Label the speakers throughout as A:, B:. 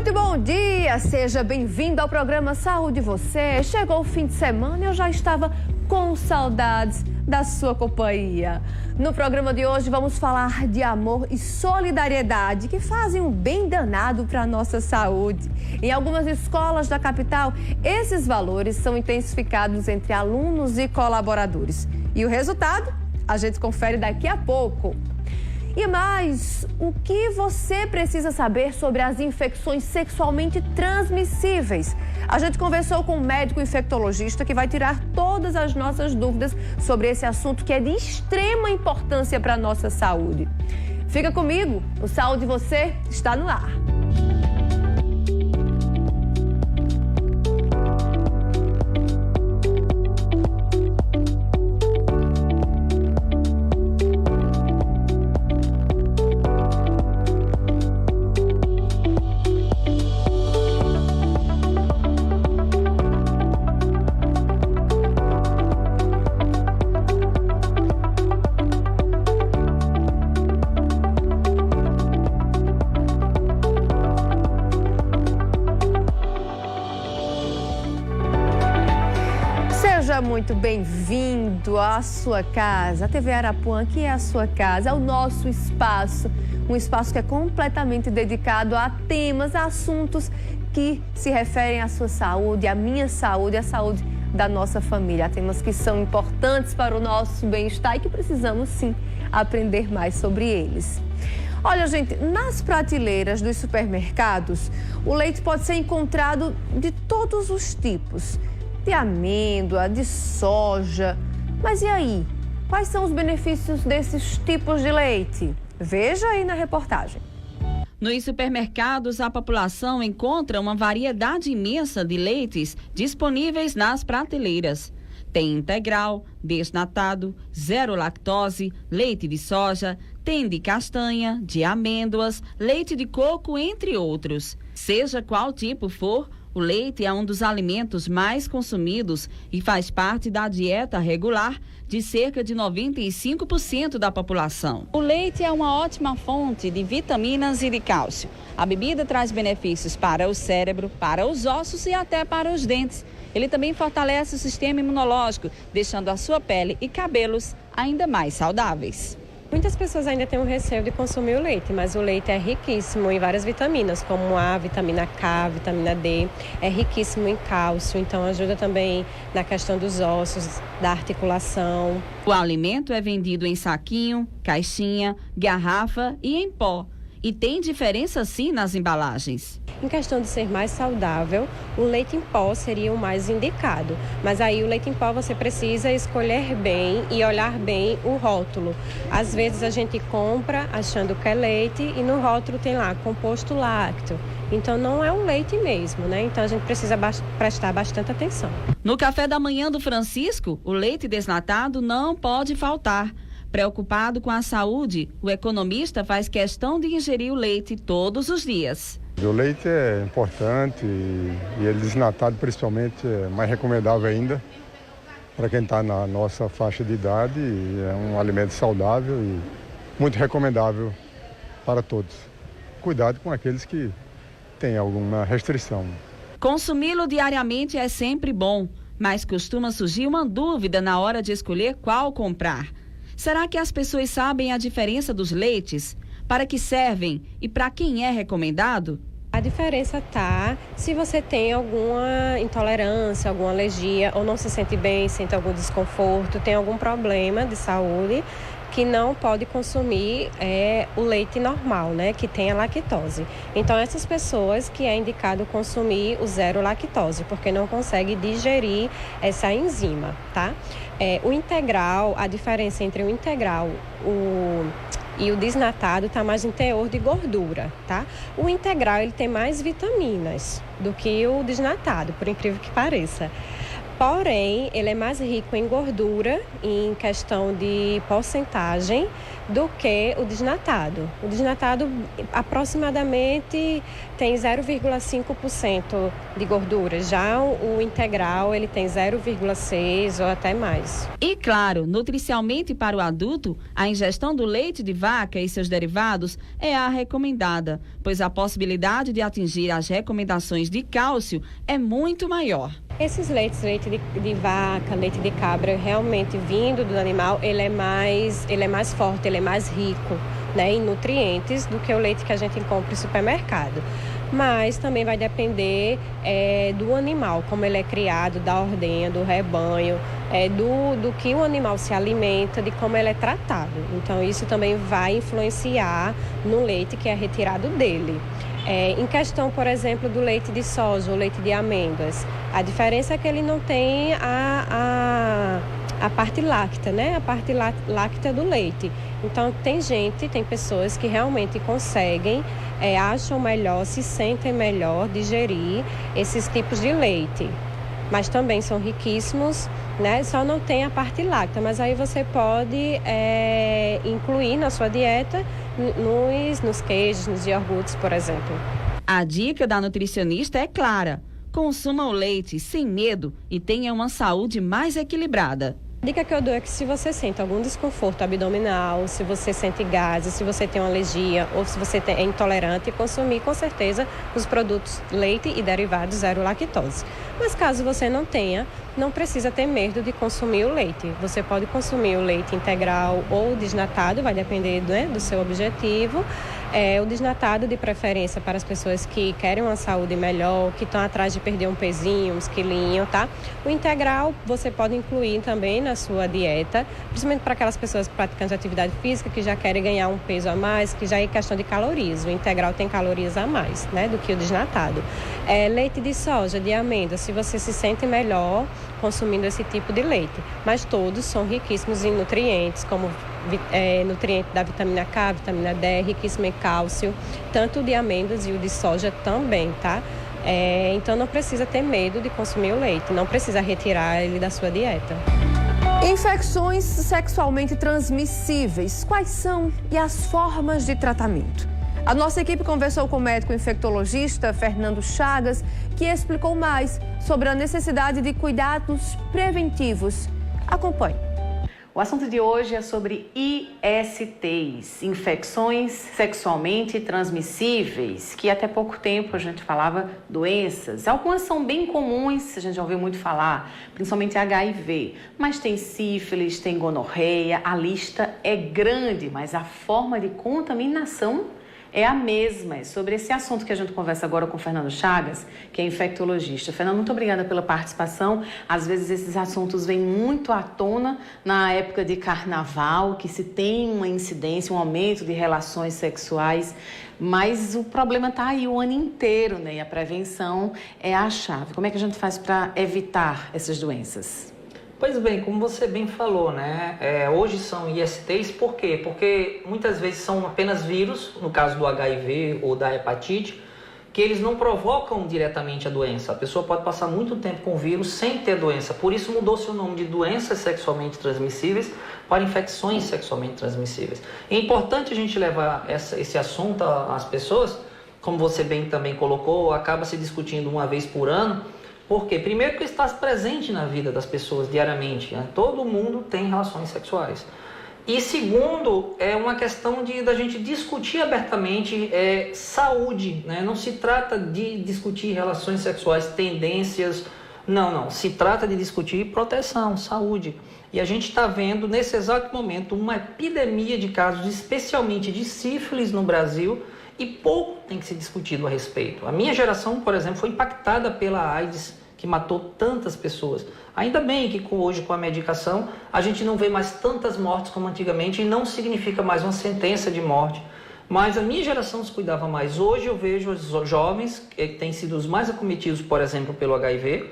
A: Muito bom dia, seja bem-vindo ao programa Saúde Você. Chegou o fim de semana e eu já estava com saudades da sua companhia. No programa de hoje vamos falar de amor e solidariedade que fazem um bem danado para a nossa saúde. Em algumas escolas da capital, esses valores são intensificados entre alunos e colaboradores. E o resultado? A gente confere daqui a pouco. E mais, o que você precisa saber sobre as infecções sexualmente transmissíveis? A gente conversou com um médico infectologista que vai tirar todas as nossas dúvidas sobre esse assunto que é de extrema importância para a nossa saúde. Fica comigo, o Saúde Você está no ar. Seja muito bem-vindo à sua casa. A TV Arapuã, que é a sua casa, é o nosso espaço. Um espaço que é completamente dedicado a temas, a assuntos que se referem à sua saúde, à minha saúde, à saúde da nossa família. Há temas que são importantes para o nosso bem-estar e que precisamos, sim, aprender mais sobre eles. Olha, gente, nas prateleiras dos supermercados, o leite pode ser encontrado de todos os tipos. De amêndoa, de soja. Mas e aí? Quais são os benefícios desses tipos de leite? Veja aí na reportagem.
B: Nos supermercados, a população encontra uma variedade imensa de leites disponíveis nas prateleiras. Tem integral, desnatado, zero lactose, leite de soja, tem de castanha, de amêndoas, leite de coco, entre outros. Seja qual tipo for, o leite é um dos alimentos mais consumidos e faz parte da dieta regular de cerca de 95% da população. O leite é uma ótima fonte de vitaminas e de cálcio. A bebida traz benefícios para o cérebro, para os ossos e até para os dentes. Ele também fortalece o sistema imunológico, deixando a sua pele e cabelos ainda mais saudáveis.
C: Muitas pessoas ainda têm um receio de consumir o leite, mas o leite é riquíssimo em várias vitaminas, como a vitamina K, vitamina D, é riquíssimo em cálcio, então ajuda também na questão dos ossos, da articulação.
B: O alimento é vendido em saquinho, caixinha, garrafa e em pó. E tem diferença sim nas embalagens.
C: Em questão de ser mais saudável, o leite em pó seria o mais indicado. Mas aí o leite em pó você precisa escolher bem e olhar bem o rótulo. Às vezes a gente compra achando que é leite e no rótulo tem lá composto lácteo. Então não é um leite mesmo, né? Então a gente precisa prestar bastante atenção.
B: No café da manhã do Francisco, o leite desnatado não pode faltar. Preocupado com a saúde, o economista faz questão de ingerir o leite todos os dias.
D: O leite é importante e ele desnatado principalmente é mais recomendável ainda para quem está na nossa faixa de idade. É um alimento saudável e muito recomendável para todos. Cuidado com aqueles que têm alguma restrição.
B: Consumi-lo diariamente é sempre bom, mas costuma surgir uma dúvida na hora de escolher qual comprar. Será que as pessoas sabem a diferença dos leites? Para que servem e para quem é recomendado?
C: A diferença está se você tem alguma intolerância, alguma alergia ou não se sente bem, sente algum desconforto, tem algum problema de saúde que não pode consumir o leite normal, né, que tem a lactose. Então, essas pessoas que é indicado consumir o zero lactose, porque não consegue digerir essa enzima, tá? O integral, a diferença entre o integral e o desnatado está mais em teor de gordura, tá? O integral ele tem mais vitaminas do que o desnatado, por incrível que pareça. Porém, ele é mais rico em gordura, em questão de porcentagem, do que o desnatado. O desnatado aproximadamente tem 0,5% de gordura. Já o integral ele tem 0,6% ou até mais.
B: E claro, nutricionalmente para o adulto, a ingestão do leite de vaca e seus derivados é a recomendada, pois a possibilidade de atingir as recomendações de cálcio é muito maior.
C: Esses leites, leite de vaca, leite de cabra, realmente vindo do animal, ele é mais forte, ele é mais rico, né, em nutrientes do que o leite que a gente compra no supermercado. Mas também vai depender do animal, como ele é criado, da ordenha, do rebanho, do que o animal se alimenta, de como ele é tratado. Então isso também vai influenciar no leite que é retirado dele. Em questão, por exemplo, do leite de soja ou leite de amêndoas, a diferença é que ele não tem a parte láctea, né? A parte láctea do leite. Então, tem pessoas que realmente conseguem, acham melhor, se sentem melhor digerir esses tipos de leite. Mas também são riquíssimos, né? Só não tem a parte láctea, mas aí você pode incluir na sua dieta nos queijos, nos iogurtes, por exemplo.
B: A dica da nutricionista é clara: consuma o leite sem medo e tenha uma saúde mais equilibrada.
C: A dica que eu dou é que se você sente algum desconforto abdominal, se você sente gases, se você tem uma alergia ou se você é intolerante, consumir com certeza os produtos leite e derivados zero lactose. Mas caso você não tenha, não precisa ter medo de consumir o leite. Você pode consumir o leite integral ou desnatado, vai depender, né, do seu objetivo. O desnatado de preferência para as pessoas que querem uma saúde melhor, que estão atrás de perder um pezinho, uns quilinhos, tá? O integral você pode incluir também na sua dieta, principalmente para aquelas pessoas praticantes de atividade física que já querem ganhar um peso a mais, que já é questão de calorias. O integral tem calorias a mais, né, do que o desnatado. Leite de soja, de amêndoa, se você se sente melhor consumindo esse tipo de leite. Mas todos são riquíssimos em nutrientes, como nutriente da vitamina K, vitamina D, riquíssimo em cálcio, tanto o de amêndoas e o de soja também, tá? Então não precisa ter medo de consumir o leite, não precisa retirar ele da sua dieta.
A: Infecções sexualmente transmissíveis, quais são e as formas de tratamento? A nossa equipe conversou com o médico infectologista Fernando Chagas, que explicou mais sobre a necessidade de cuidados preventivos. Acompanhe.
E: O assunto de hoje é sobre ISTs, infecções sexualmente transmissíveis, que até pouco tempo a gente falava doenças. Algumas são bem comuns, a gente já ouviu muito falar, principalmente HIV, mas tem sífilis, tem gonorreia, a lista é grande, mas a forma de contaminação é a mesma. É sobre esse assunto que a gente conversa agora com o Fernando Chagas, que é infectologista. Fernando, muito obrigada pela participação. Às vezes esses assuntos vêm muito à tona na época de carnaval, que se tem uma incidência, um aumento de relações sexuais, mas o problema está aí o ano inteiro, né? E a prevenção é a chave. Como é que a gente faz para evitar essas doenças?
F: Pois bem, como você bem falou, né? Hoje são ISTs, por quê? Porque muitas vezes são apenas vírus, no caso do HIV ou da hepatite, que eles não provocam diretamente a doença. A pessoa pode passar muito tempo com o vírus sem ter doença. Por isso mudou-se o nome de doenças sexualmente transmissíveis para infecções sexualmente transmissíveis. É importante a gente levar esse assunto às pessoas, como você bem também colocou, acaba se discutindo uma vez por ano. Por quê? Primeiro que está presente na vida das pessoas diariamente, né? Todo mundo tem relações sexuais. E segundo, é uma questão da gente discutir abertamente saúde, né? Não se trata de discutir relações sexuais, tendências, não. Se trata de discutir proteção, saúde. E a gente está vendo nesse exato momento uma epidemia de casos, especialmente de sífilis no Brasil, e pouco tem que ser discutido a respeito. A minha geração, por exemplo, foi impactada pela AIDS, que matou tantas pessoas. Ainda bem que hoje, com a medicação, a gente não vê mais tantas mortes como antigamente e não significa mais uma sentença de morte. Mas a minha geração se cuidava mais. Hoje eu vejo os jovens que têm sido os mais acometidos, por exemplo, pelo HIV,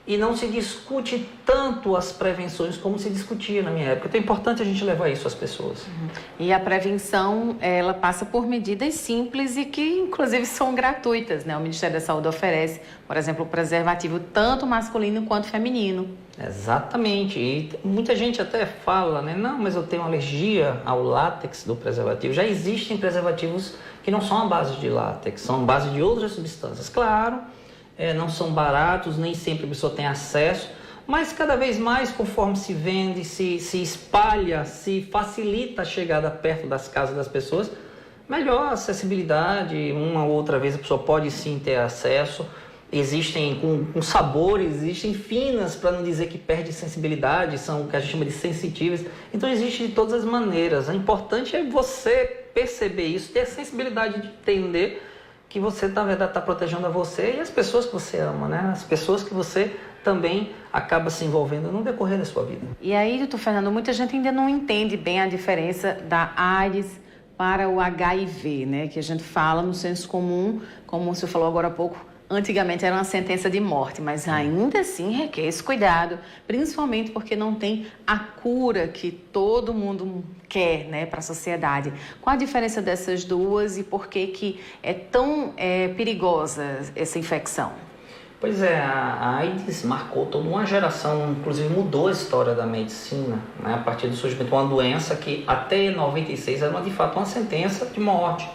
F: e não se discute tanto as prevenções como se discutia na minha época. Então é importante a gente levar isso às pessoas.
E: E a prevenção, ela passa por medidas simples e que, inclusive, são gratuitas, né? O Ministério da Saúde oferece, por exemplo, o preservativo tanto masculino quanto feminino.
F: Exatamente. E muita gente até fala, né? Não, mas eu tenho alergia ao látex do preservativo. Já existem preservativos que não são à base de látex, são à base de outras substâncias. Claro, não são baratos, nem sempre a pessoa tem acesso, mas cada vez mais, conforme se vende, se espalha, se facilita a chegada perto das casas das pessoas, melhor a acessibilidade, uma ou outra vez a pessoa pode sim ter acesso. Existem com sabores, existem finas, para não dizer que perde sensibilidade, são o que a gente chama de sensitíveis. Então existe de todas as maneiras. O importante é você perceber isso, ter a sensibilidade de entender que você, na verdade, está protegendo a você e as pessoas que você ama, né? As pessoas que você também acaba se envolvendo no decorrer da sua vida.
E: E aí, doutor Fernando, muita gente ainda não entende bem a diferença da AIDS para o HIV, né? Que a gente fala no senso comum, como o senhor falou agora há pouco, antigamente era uma sentença de morte, mas ainda assim requer esse cuidado, principalmente porque não tem a cura que todo mundo quer, né, para a sociedade. Qual a diferença dessas duas e por que é tão perigosa essa infecção?
F: Pois é, a AIDS marcou toda uma geração, inclusive mudou a história da medicina, né, a partir do surgimento de uma doença que até 96 era de fato uma sentença de morte.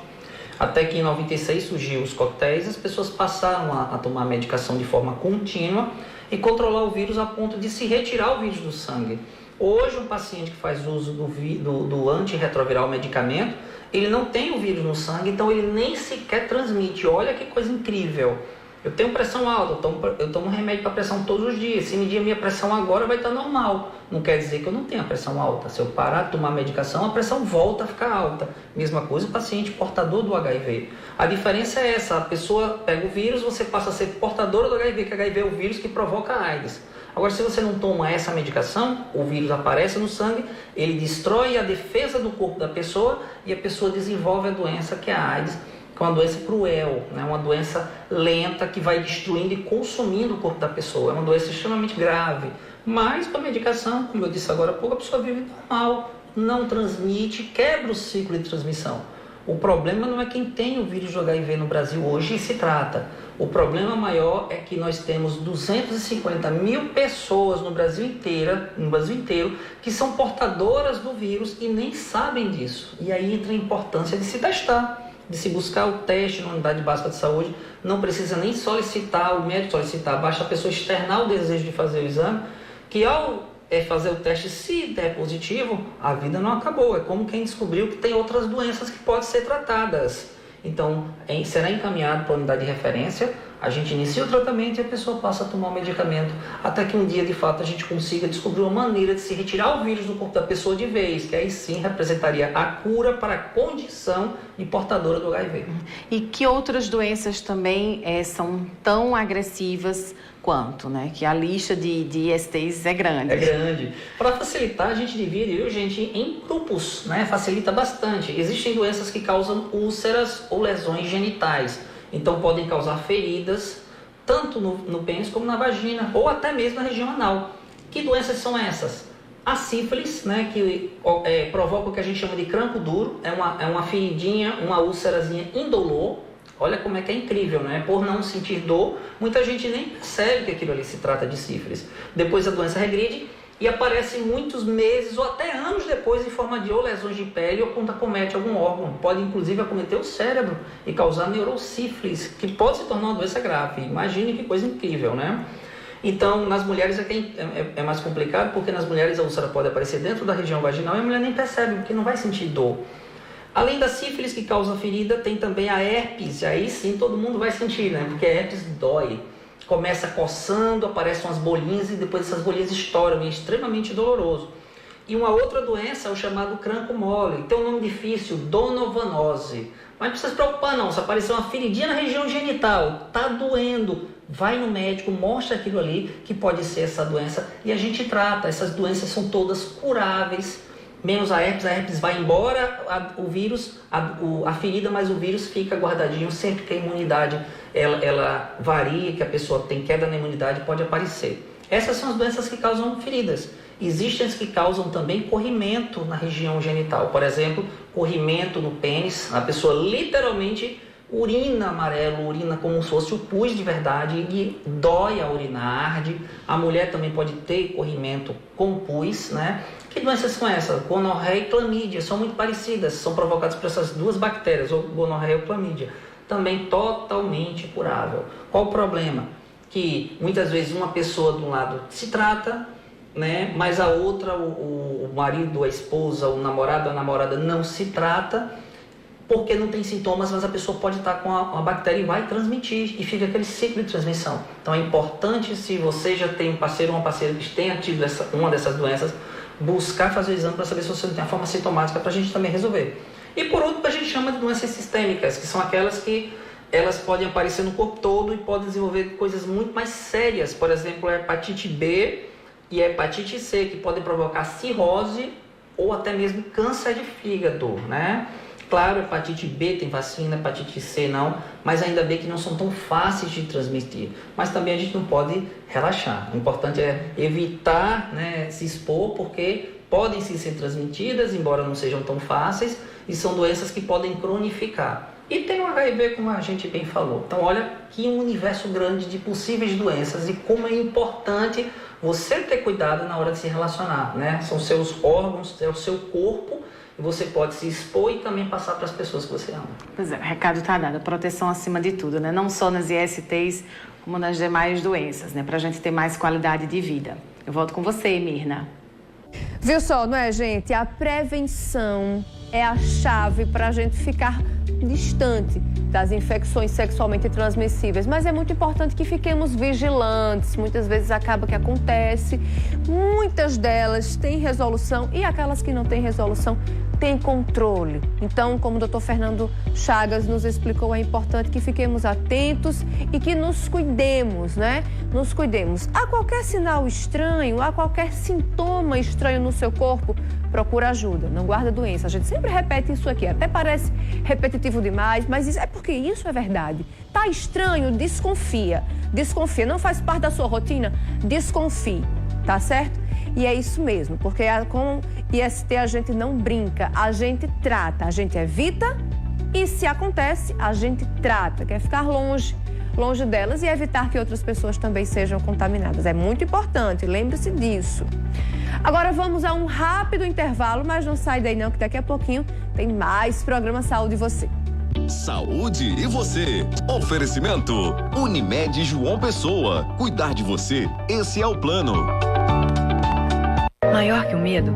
F: Até que em 96 surgiu os coquetéis, as pessoas passaram a tomar medicação de forma contínua e controlar o vírus a ponto de se retirar o vírus do sangue. Hoje, um paciente que faz uso do antirretroviral medicamento, ele não tem o vírus no sangue, então ele nem sequer transmite. Olha que coisa incrível. Eu tenho pressão alta, eu tomo remédio para pressão todos os dias. Se medir a minha pressão agora, vai estar normal. Não quer dizer que eu não tenha pressão alta. Se eu parar de tomar medicação, a pressão volta a ficar alta. Mesma coisa o paciente portador do HIV. A diferença é essa, a pessoa pega o vírus, você passa a ser portadora do HIV, que HIV é o vírus que provoca a AIDS. Agora, se você não toma essa medicação, o vírus aparece no sangue, ele destrói a defesa do corpo da pessoa e a pessoa desenvolve a doença que é a AIDS, que é uma doença cruel, né? Uma doença lenta que vai destruindo e consumindo o corpo da pessoa. É uma doença extremamente grave. Mas com a medicação, como eu disse agora há pouco, a pessoa vive normal, não transmite, quebra o ciclo de transmissão. O problema não é quem tem o vírus do HIV no Brasil hoje e se trata. O problema maior é que nós temos 250 mil pessoas no Brasil inteiro, que são portadoras do vírus e nem sabem disso. E aí entra a importância de se testar, de se buscar o teste na unidade básica de saúde. Não precisa nem solicitar, o médico solicitar, basta a pessoa externar o desejo de fazer o exame, que ao fazer o teste, se der positivo, a vida não acabou. É como quem descobriu que tem outras doenças que podem ser tratadas. Então, será encaminhado para a unidade de referência, a gente inicia o tratamento e a pessoa passa a tomar o medicamento, até que um dia, de fato, a gente consiga descobrir uma maneira de se retirar o vírus do corpo da pessoa de vez, que aí sim representaria a cura para a condição de portadora do HIV.
E: E que outras doenças também são tão agressivas quanto, né? Que a lista de ISTs é grande.
F: É grande. Para facilitar, a gente divide, gente, em grupos, né? Facilita bastante. Existem doenças que causam úlceras ou lesões genitais. Então podem causar feridas, tanto no pênis como na vagina, ou até mesmo na região anal. Que doenças são essas? A sífilis, né, que provoca o que a gente chama de cranco duro, é uma feridinha, uma úlcerazinha indolor. Olha como é que é incrível, né? Por não sentir dor, muita gente nem percebe que aquilo ali se trata de sífilis. Depois a doença regride e aparece muitos meses ou até anos depois em forma de ou lesões de pele ou quando acomete algum órgão. Pode inclusive acometer o cérebro e causar neurosífilis, que pode se tornar uma doença grave. Imagine que coisa incrível, né? Então, nas mulheres é mais complicado, porque nas mulheres a úlcera pode aparecer dentro da região vaginal e a mulher nem percebe, porque não vai sentir dor. Além da sífilis que causa ferida, tem também a herpes, e aí sim todo mundo vai sentir, né? Porque a herpes dói. Começa coçando, aparecem umas bolinhas e depois essas bolinhas estouram, é extremamente doloroso. E uma outra doença é o chamado cranco mole, tem um nome difícil, donovanose. Mas não precisa se preocupar não, se aparecer uma feridinha na região genital, tá doendo, vai no médico, mostra aquilo ali que pode ser essa doença e a gente trata. Essas doenças são todas curáveis, menos a herpes vai embora, a ferida, mas o vírus fica guardadinho. Sempre que a imunidade ela varia, que a pessoa tem queda na imunidade, pode aparecer. Essas são as doenças que causam feridas. Existem as que causam também corrimento na região genital. Por exemplo, corrimento no pênis. A pessoa literalmente urina amarelo, urina como se fosse o pus de verdade e dói a urina, arde. A mulher também pode ter corrimento com pus, né? Que doenças são essas? Gonorreia e clamídia, são muito parecidas, são provocadas por essas duas bactérias, ou gonorreia ou clamídia. Também totalmente curável. Qual o problema? Que muitas vezes uma pessoa de um lado se trata, né? Mas a outra, o marido, a esposa, o namorado, a namorada não se trata, porque não tem sintomas, mas a pessoa pode estar com a bactéria e vai transmitir, e fica aquele ciclo de transmissão. Então é importante, se você já tem um parceiro ou uma parceira que tenha tido uma dessas doenças, buscar fazer o exame para saber se você não tem a forma sintomática, para a gente também resolver. E por último, a gente chama de doenças sistêmicas, que são aquelas que elas podem aparecer no corpo todo e podem desenvolver coisas muito mais sérias. Por exemplo, a hepatite B e a hepatite C, que podem provocar cirrose ou até mesmo câncer de fígado, né? Claro, hepatite B tem vacina, hepatite C não, mas ainda bem que não são tão fáceis de transmitir. Mas também a gente não pode relaxar. O importante é evitar, né, se expor, porque podem sim ser transmitidas, embora não sejam tão fáceis, e são doenças que podem cronificar. E tem o HIV, como a gente bem falou. Então, olha que universo grande de possíveis doenças e como é importante você ter cuidado na hora de se relacionar, né? São seus órgãos, é o seu corpo, e você pode se expor e também passar para as pessoas que você ama.
E: Pois é, o recado está dado, proteção acima de tudo, né? Não só nas ISTs, como nas demais doenças, né? Para a gente ter mais qualidade de vida. Eu volto com você, Mirna.
A: Viu só, não é, gente? A prevenção é a chave para a gente ficar distante das infecções sexualmente transmissíveis, mas é muito importante que fiquemos vigilantes. Muitas vezes acaba que acontece, muitas delas têm resolução e aquelas que não têm resolução têm controle. Então, como o Dr. Fernando Chagas nos explicou, é importante que fiquemos atentos e que nos cuidemos, né? Nos cuidemos. A qualquer sinal estranho, a qualquer sintoma estranho no seu corpo, procura ajuda, não guarda doença. A gente sempre repete isso aqui, até parece repetitivo demais, mas isso é porque isso é verdade. Tá estranho? Desconfia. Desconfia. Não faz parte da sua rotina? Desconfie, tá certo? E é isso mesmo, porque com IST a gente não brinca, a gente trata, a gente evita e se acontece, a gente trata. Quer ficar longe delas e evitar que outras pessoas também sejam contaminadas. É muito importante, lembre-se disso. Agora vamos a um rápido intervalo, mas não sai daí não, que daqui a pouquinho tem mais programa Saúde e Você.
G: Saúde e Você. Oferecimento Unimed João Pessoa. Cuidar de você, esse é o plano.
H: Maior que o medo